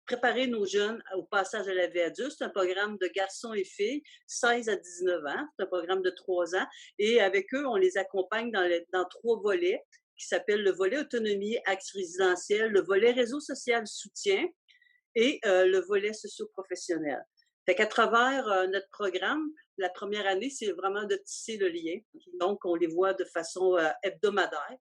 préparer nos jeunes au passage à la vie adulte. C'est un programme de garçons et filles, 16 à 19 ans. C'est un programme de 3 ans. Et avec eux, on les accompagne dans 3 volets qui s'appellent le volet autonomie, axe résidentiel, le volet réseau social soutien et le volet socio-professionnel. Fait qu'à travers notre programme, la première année, c'est vraiment de tisser le lien. Donc, on les voit de façon hebdomadaire.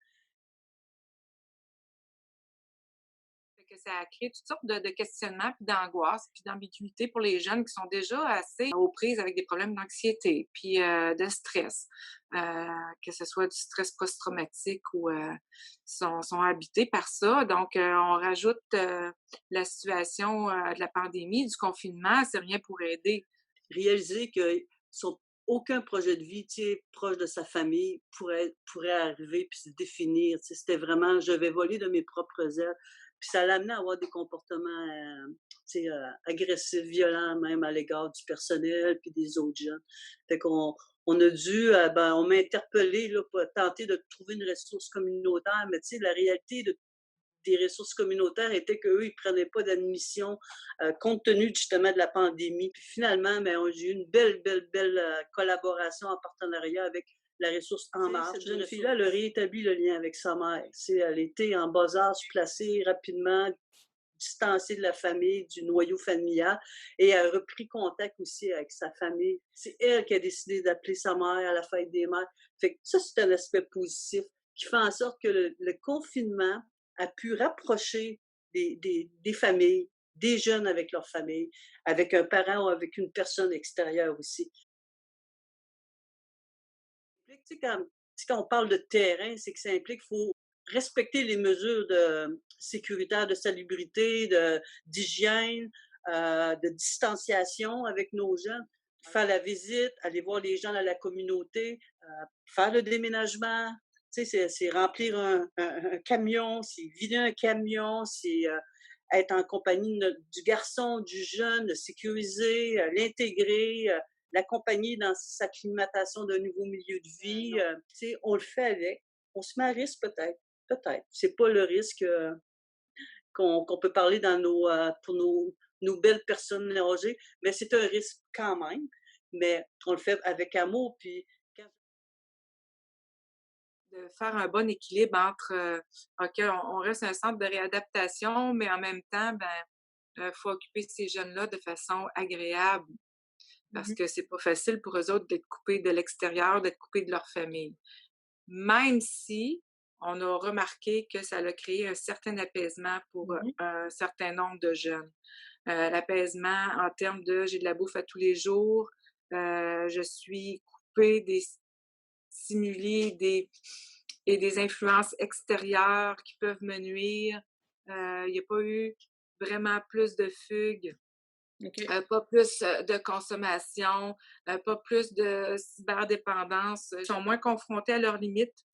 Que ça a créé toutes sortes de questionnements, puis d'angoisse, puis d'ambiguïté pour les jeunes qui sont déjà assez aux prises avec des problèmes d'anxiété, puis de stress, que ce soit du stress post-traumatique ou sont habités par ça. Donc, on rajoute la situation de la pandémie, du confinement, c'est rien pour aider. Réaliser que aucun projet de vie, proche de sa famille pourrait arriver puis se définir. C'était vraiment, je vais voler de mes propres ailes. Puis ça l'amenait à avoir des comportements agressifs, violents même à l'égard du personnel puis des autres jeunes. Fait qu'on on a dû, on m'a interpellé là, pour tenter de trouver une ressource communautaire, mais la réalité des ressources communautaires était qu'eux, ils ne prenaient pas d'admission compte tenu justement de la pandémie. Puis finalement, j'ai eu une belle collaboration en partenariat avec la ressource En Marche. Cette jeune fille-là, elle a rétabli le lien avec sa mère. Elle était en bas âge, placée rapidement, distancée de la famille, du noyau familial, et elle a repris contact aussi avec sa famille. C'est elle qui a décidé d'appeler sa mère à la fête des mères. Fait que ça, c'est un aspect positif qui fait en sorte que le confinement a pu rapprocher des familles, des jeunes avec leur famille, avec un parent ou avec une personne extérieure aussi. Quand on parle de terrain, c'est que ça implique qu'il faut respecter les mesures de sécuritaires, de salubrité, d'hygiène, de distanciation avec nos jeunes. Faire la visite, aller voir les gens dans la communauté, faire le déménagement. C'est remplir un camion, c'est vider un camion, c'est être en compagnie du garçon, du jeune, le sécuriser, l'intégrer, l'accompagner dans sa acclimatation d'un nouveau milieu de vie. On le fait avec. On se met à risque peut-être. Peut-être. C'est pas le risque qu'on peut parler pour nos belles personnes âgées, mais c'est un risque quand même. Mais on le fait avec amour. Puis de faire un bon équilibre entre, OK, on reste un centre de réadaptation, mais en même temps, faut occuper ces jeunes-là de façon agréable parce que c'est pas facile pour eux autres d'être coupés de l'extérieur, d'être coupés de leur famille. Même si on a remarqué que ça a créé un certain apaisement pour un certain nombre de jeunes. L'apaisement en termes de j'ai de la bouffe à tous les jours, je suis coupée des stimuli et des influences extérieures qui peuvent me nuire. Il n'y a pas eu vraiment plus de fugues, pas plus de consommation, pas plus de cyberdépendance. Ils sont moins confrontés à leurs limites,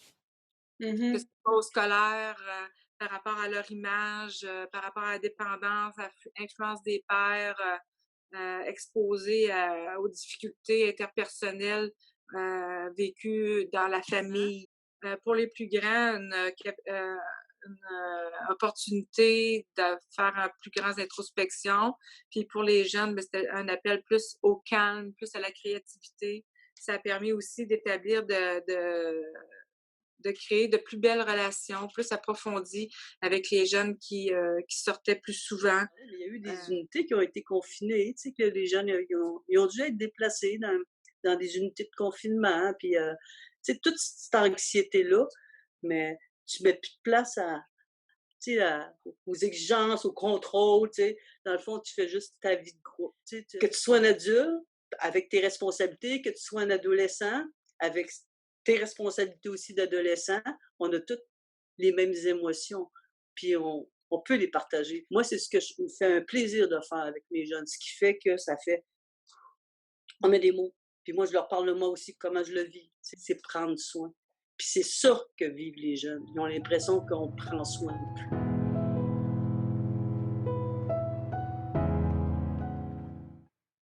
que ce soit au scolaire, par rapport à leur image, par rapport à la dépendance, à l'influence des pairs, exposés aux difficultés interpersonnelles vécues dans la famille. Pour les plus grands, une opportunité de faire un plus grande introspection. Puis pour les jeunes, c'était un appel plus au calme, plus à la créativité. Ça a permis aussi d'établir de créer de plus belles relations, plus approfondies avec les jeunes qui sortaient plus souvent. Il y a eu des unités qui ont été confinées, que les jeunes ils ont dû être déplacés dans des unités de confinement. Puis, toute cette anxiété-là, mais tu mets plus de place aux exigences, au contrôle. Dans le fond, tu fais juste ta vie de groupe. Que tu sois un adulte avec tes responsabilités, que tu sois un adolescent avec tes responsabilités aussi d'adolescent, on a toutes les mêmes émotions. Puis on peut les partager. Moi, c'est ce que je me fais un plaisir de faire avec mes jeunes, ce qui fait que on met des mots. Puis moi, je leur parle de moi aussi, comment je le vis. C'est prendre soin. Puis c'est ça que vivent les jeunes. Ils ont l'impression qu'on prend soin d'eux.